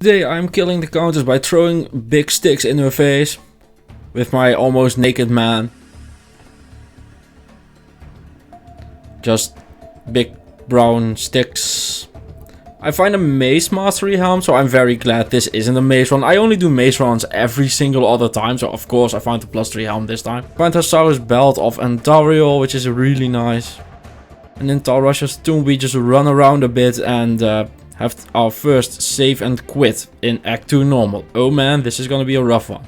Today I'm killing the counters by throwing big sticks in her face with my almost naked man. Just big brown sticks. I find a mace mastery helm, so I'm very glad this isn't a mace run. I only do mace runs every single other time, so of course I found the +3 helm this time. I find Hussar's belt of Andariel, which is really nice. And in Tal Rasha's tomb we just run around a bit and have our first save and quit in Act 2 normal. Oh man, this is gonna be a rough one.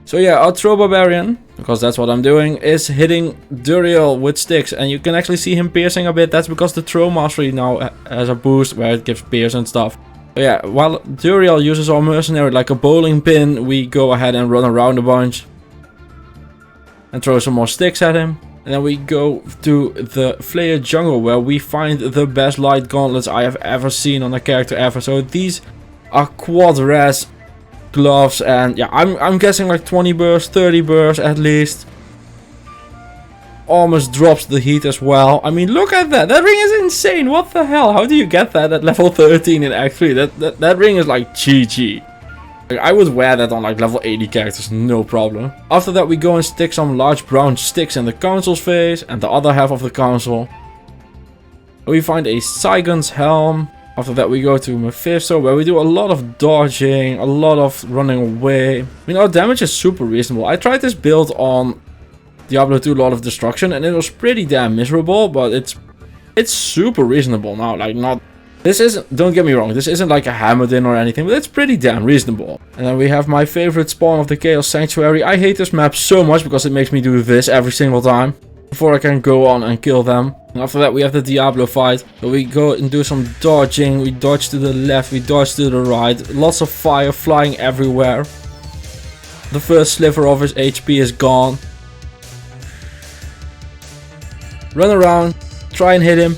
So yeah, our Throw Barbarian, because that's what I'm doing, is hitting Duriel with sticks. And you can actually see him piercing a bit. That's because the Throw Mastery now has a boost where it gives pierce and stuff. So yeah, while Duriel uses our mercenary like a bowling pin, we go ahead and run around a bunch. And throw some more sticks at him. And then we go to the Flayer jungle where we find the best light gauntlets I have ever seen on a character ever. So these are quad res gloves, and yeah, I'm guessing like 20 bursts, 30 bursts at least. Almost drops the heat as well. I mean, look at that. That ring is insane. What the hell? How do you get that at level 13 in Act 3? That ring is like GG. Like, I would wear that on like level 80 characters, no problem. After that we go and stick some large brown sticks in the council's face and the other half of the council. We find a Saigon's helm. After that we go to Mephisto, where we do a lot of dodging, a lot of running away. I mean, our damage is super reasonable. I tried this build on Diablo 2 Lord of Destruction and it was pretty damn miserable, but it's super reasonable now. Like, not... This isn't, don't get me wrong, this isn't like a hammered in or anything, but it's pretty damn reasonable. And then we have my favorite spawn of the Chaos Sanctuary. I hate this map so much because it makes me do this every single time before I can go on and kill them. And after that we have the Diablo fight. So we go and do some dodging. We dodge to the left, we dodge to the right. Lots of fire flying everywhere. The first sliver of his HP is gone. Run around, try and hit him.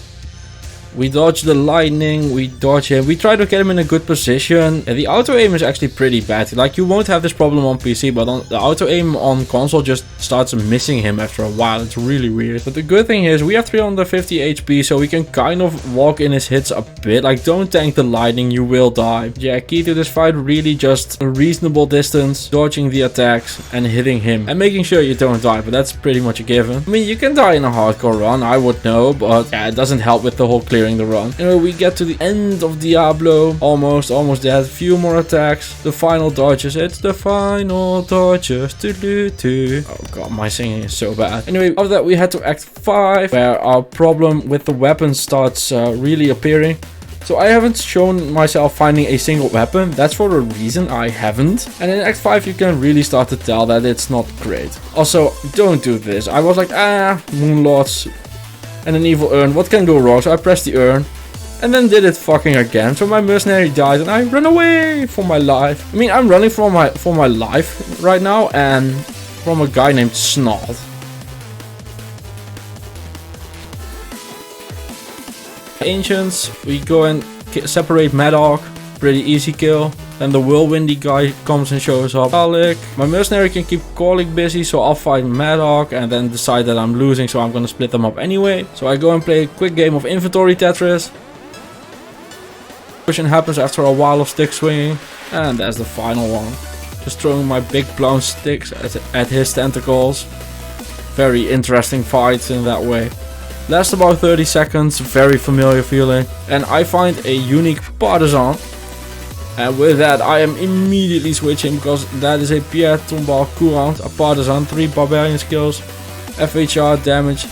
We dodge the lightning, we dodge him, we try to get him in a good position. Yeah, the auto aim is actually pretty bad. Like, you won't have this problem on PC, but on the auto aim on console just starts missing him after a while. It's really weird. But the good thing is we have 350 HP, so we can kind of walk in his hits a bit. Like, don't tank the lightning, you will die. Yeah, key to this fight, really just a reasonable distance, dodging the attacks and hitting him. And making sure you don't die, but that's pretty much a given. I mean, you can die in a hardcore run, I would know, but yeah, it doesn't help with the whole clearing the run. Anyway, we get to the end of Diablo. Almost dead. Few more attacks. The final dodges. It's the final dodges. Oh god, my singing is so bad. Anyway, after that we head to Act 5, where our problem with the weapons starts really appearing. So I haven't shown myself finding a single weapon. That's for a reason I haven't. And in Act 5 you can really start to tell that it's not great. Also, don't do this. I was like, Moonlords and an evil urn, what can go wrong? So I pressed the urn and then did it fucking again. So my mercenary died and I run away for my life. I mean, I'm running for my life right now, and from a guy named Snarl. Ancients, we go and separate Madog. Pretty easy kill. Then the Whirlwindy guy comes and shows up. My mercenary can keep calling busy, so I'll fight Madog and then decide that I'm losing, so I'm gonna split them up anyway. So I go and play a quick game of inventory Tetris. Pushing happens after a while of stick swinging. And that's the final one. Just throwing my big blown sticks at his tentacles. Very interesting fights in that way. Lasts about 30 seconds, very familiar feeling. And I find a unique partisan. And with that I am immediately switching, because that is a Pierre Tombal Courant, a partisan, 3 barbarian skills, FHR damage.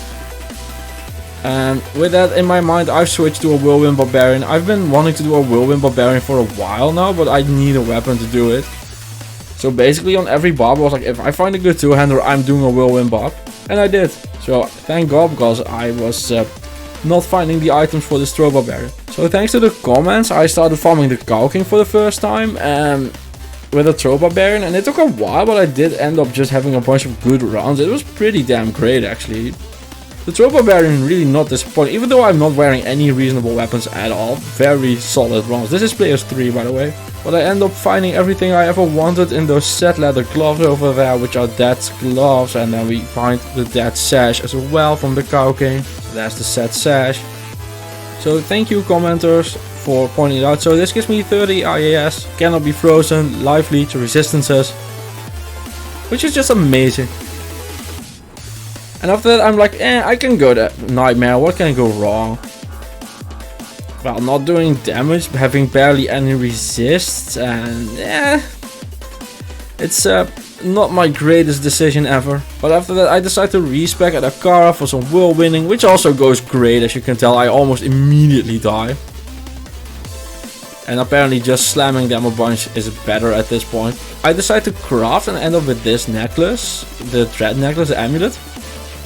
And with that in my mind I've switched to a Whirlwind Barbarian. I've been wanting to do a Whirlwind Barbarian for a while now, but I need a weapon to do it. So basically on every bob I was like, if I find a good two-hander I'm doing a Whirlwind Bob. And I did. So thank god, because I was not finding the items for this Throw Barbarian. So thanks to the comments I started farming the Cow King for the first time with a Throw Barbarian, and it took a while, but I did end up just having a bunch of good rounds. It was pretty damn great actually. The Throw Barbarian really not disappointing, even though I'm not wearing any reasonable weapons at all. Very solid rounds. This is players 3 by the way. But I end up finding everything I ever wanted in those set leather gloves over there, which are Dead's gloves, and then we find the Dead sash as well from the Cow King. So that's the set sash. So thank you commenters for pointing it out. So this gives me 30 IAS, cannot be frozen, life leech, resistances, which is just amazing. And after that I'm like, I can go to Nightmare, what can go wrong? Well, not doing damage, having barely any resists, and it's not my greatest decision ever. But after that I decide to respec at Akara for some whirlwinding, which also goes great. As you can tell, I almost immediately die. And apparently just slamming them a bunch is better at this point. I decide to craft and end up with this necklace, the Dread necklace, the amulet,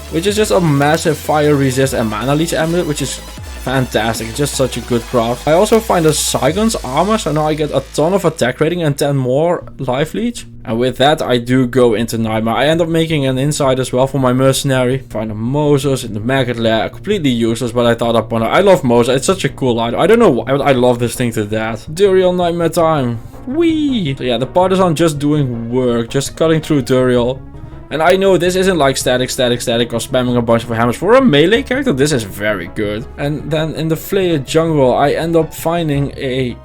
which is just a massive fire resist and mana leech amulet, which is fantastic. It's just such a good craft. I also find a Saigon's armor, so now I get a ton of attack rating and 10 more life leech. And with that I do go into Nightmare. I end up making an inside as well for my mercenary. Find a Moses in the maggot lair, completely useless, but I thought upon it. I love Moses, it's such a cool item. I don't know why, but I love this thing to death. Duriel Nightmare time. Whee! So yeah, the partisan just doing work, just cutting through Duriel. And I know this isn't like static or spamming a bunch of hammers. For a melee character, this is very good. And then in the Flayer jungle, I end up finding a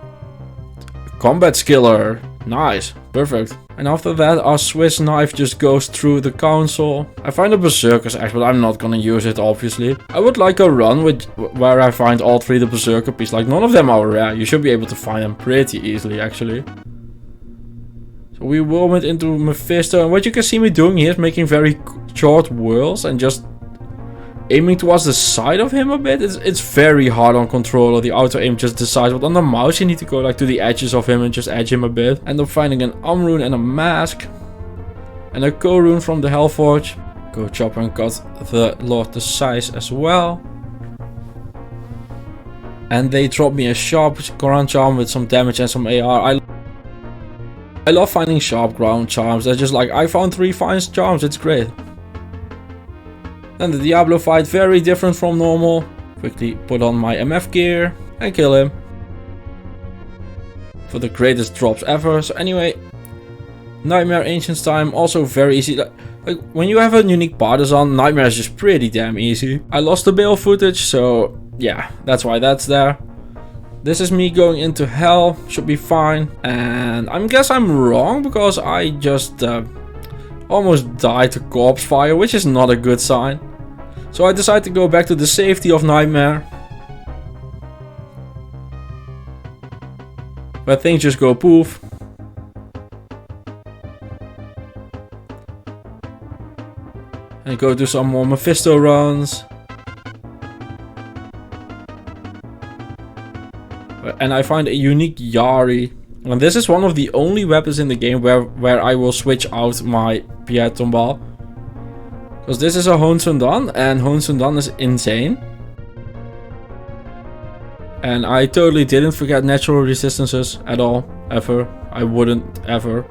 combat skiller. Nice, perfect. And after that, our Swiss knife just goes through the council. I find a Berserker's axe, but I'm not gonna use it, obviously. I would like a run where I find all three the Berserker pieces. Like, none of them are rare. You should be able to find them pretty easily, actually. We whirlwind into Mephisto, and what you can see me doing here is making very short whirls and just aiming towards the side of him a bit. It's very hard on controller. The auto aim just decides, but on the mouse you need to go like to the edges of him and just edge him a bit. End up finding an Rune and a mask and a Rune from the Hellforge. Go chop and cut the Lord the Size as well. And they drop me a sharp ground charm with some damage and some AR. I love finding sharp ground charms. They're just like, I found 3 fine charms, it's great. Then the Diablo fight, very different from normal. Quickly put on my MF gear and kill him. For the greatest drops ever. So anyway, Nightmare Ancients time, also very easy. Like when you have a unique partisan, Nightmare is just pretty damn easy. I lost the Bale footage, so yeah, that's why that's there. This is me going into hell, should be fine. And I guess I'm wrong because I just almost died to corpse fire, which is not a good sign. So I decide to go back to the safety of Nightmare, where things just go poof. And go do some more Mephisto runs. And I find a unique Yari. And this is one of the only weapons in the game where I will switch out my Pierre Tombal. Because this is a Hone Sundan, and Hone Sundan is insane. And I totally didn't forget natural resistances at all, ever. I wouldn't ever.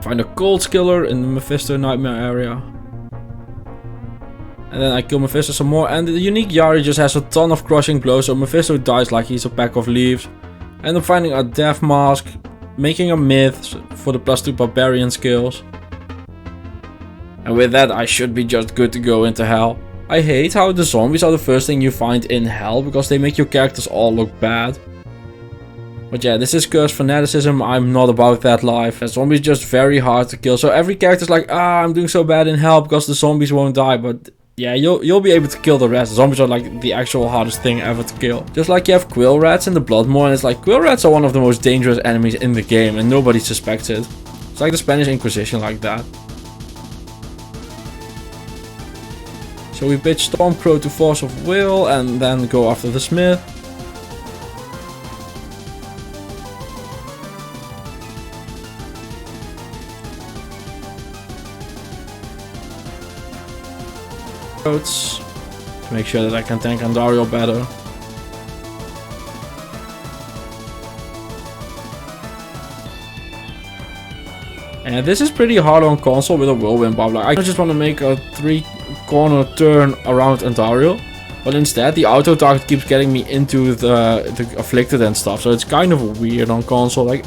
Find a Cold Skiller in the Mephisto Nightmare area. And then I kill Mephisto some more, and the unique Yari just has a ton of crushing blows, so Mephisto dies like he's a pack of leaves. End up finding a Death Mask, making a Myth for the +2 Barbarian skills. And with that I should be just good to go into hell. I hate how the zombies are the first thing you find in hell, because they make your characters all look bad. But yeah, this is cursed fanaticism, I'm not about that life. The zombies just very hard to kill, so every character's like, I'm doing so bad in hell because the zombies won't die, but yeah, you'll be able to kill the rest. Zombies are like the actual hardest thing ever to kill. Just like you have Quill Rats in the Bloodmoor, and it's like Quill Rats are one of the most dangerous enemies in the game and nobody suspects it. It's like the Spanish Inquisition like that. So we pitch Stormcrow to Force of Will and then go after the Smith. To make sure that I can tank Andariel better. And this is pretty hard on console with a Whirlwind Bob. Like, I just want to make a 3-corner turn around Andariel, but instead the auto target keeps getting me into the Afflicted and stuff, so it's kind of weird on console. Like,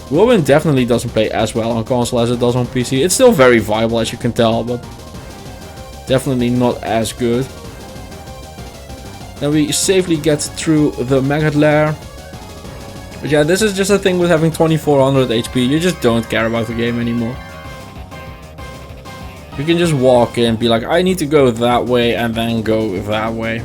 Whirlwind definitely doesn't play as well on console as it does on PC. It's still very viable, as you can tell, but definitely not as good. Then we safely get through the maggot lair. But yeah, this is just a thing with having 2400 HP. You just don't care about the game anymore. You can just walk in, be like, I need to go that way, and then go that way.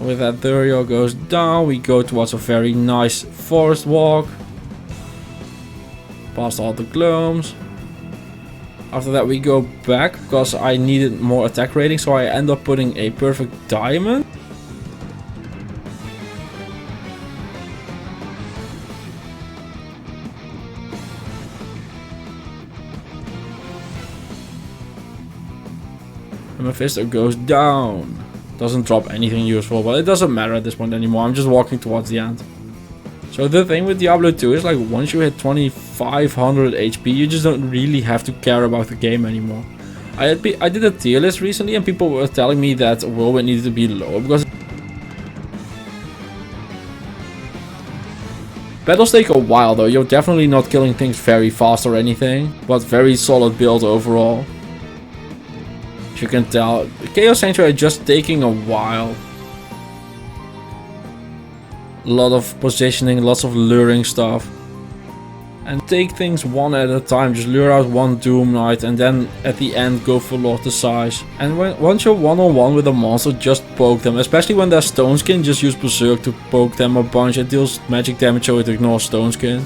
With that Thurio goes down, we go towards a very nice forest walk. Past all the gnomes. After that we go back because I needed more attack rating, so I end up putting a perfect diamond. And Mephisto goes down. Doesn't drop anything useful, but it doesn't matter at this point anymore. I'm just walking towards the end. So the thing with Diablo 2 is like once you hit 2500 HP, you just don't really have to care about the game anymore. I did a tier list recently and people were telling me that Whirlwind needed to be lower because battles take a while though. You're definitely not killing things very fast or anything, but very solid build overall. You can tell Chaos Sanctuary just taking a while. A lot of positioning, lots of luring stuff. And take things one at a time. Just lure out one Doom Knight and then at the end go for Lord the Size. And once you're one-on-one with a monster, just poke them. Especially when they're Stone Skin, just use Berserk to poke them a bunch. It deals magic damage so it ignores Stone Skin.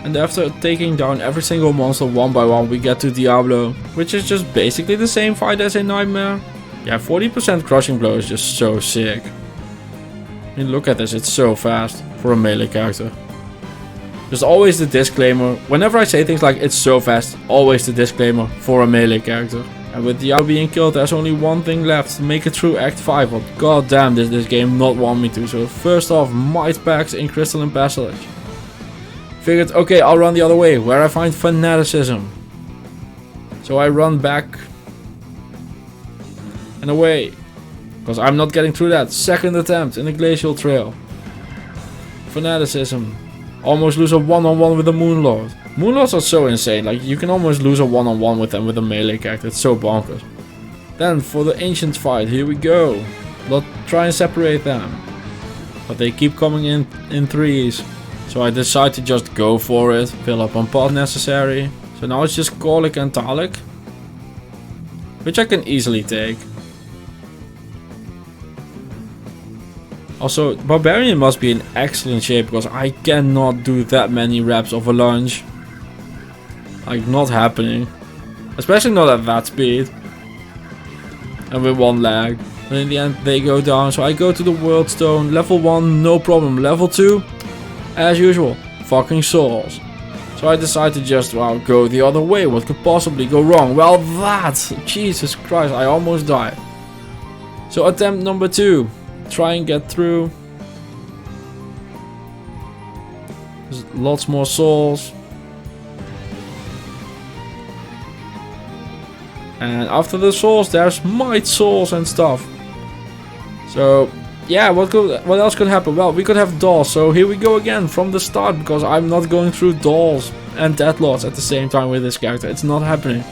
And after taking down every single monster one by one, we get to Diablo, which is just basically the same fight as a Nightmare. Yeah, 40% crushing blow is just so sick. I mean, look at this, it's so fast for a melee character. There's always the disclaimer, whenever I say things like it's so fast, always the disclaimer for a melee character. And with Diablo being killed, there's only one thing left to make it through Act 5, but god damn does this game not want me to. So first off, Might Packs in Crystalline Passage. Figured, okay, I'll run the other way, where I find Fanaticism. So I run back and away, because I'm not getting through that. Second attempt in the Glacial Trail. Fanaticism. Almost lose a one-on-one with the Moonlord. Moonlords are so insane, like you can almost lose a one-on-one with them with a melee character, it's so bonkers. Then for the Ancient fight, here we go. Let's try and separate them. But they keep coming in threes. So I decide to just go for it, fill up on pot necessary. So now it's just Korlik and Talik, which I can easily take. Also, Barbarian must be in excellent shape because I cannot do that many reps of a lunge. Like, not happening. Especially not at that speed. And with one leg. And in the end they go down, so I go to the World Stone. Level 1, no problem. Level 2, as usual, fucking souls. So I decide to just, well, go the other way. What could possibly go wrong? Well, that! Jesus Christ, I almost died. So attempt number 2. Try and get through. There's lots more souls. And after the souls, there's might souls and stuff. So yeah, what else could happen? Well, we could have dolls. So here we go again from the start, because I'm not going through dolls and deadlords at the same time with this character. It's not happening.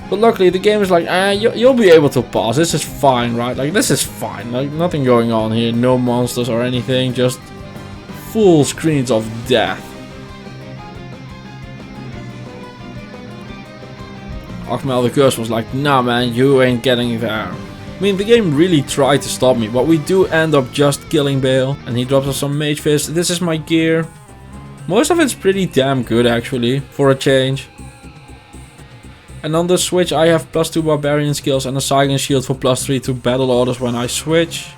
But luckily the game is like, you'll be able to pass. This is fine, right? Like, this is fine. Like, nothing going on here. No monsters or anything. Just full screens of death. Achmel the Curse was like, nah man, you ain't getting there. I mean, the game really tried to stop me, but we do end up just killing Bale. And he drops us some Mage Fist. This is my gear. Most of it's pretty damn good actually, for a change. And on the switch I have +2 Barbarian skills and a Saigon shield for +3 to battle orders when I switch.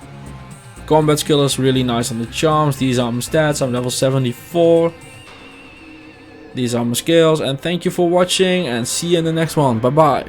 Combat skill is really nice on the charms. These are my stats, I'm level 74. These are my skills, and thank you for watching and see you in the next one. Bye bye.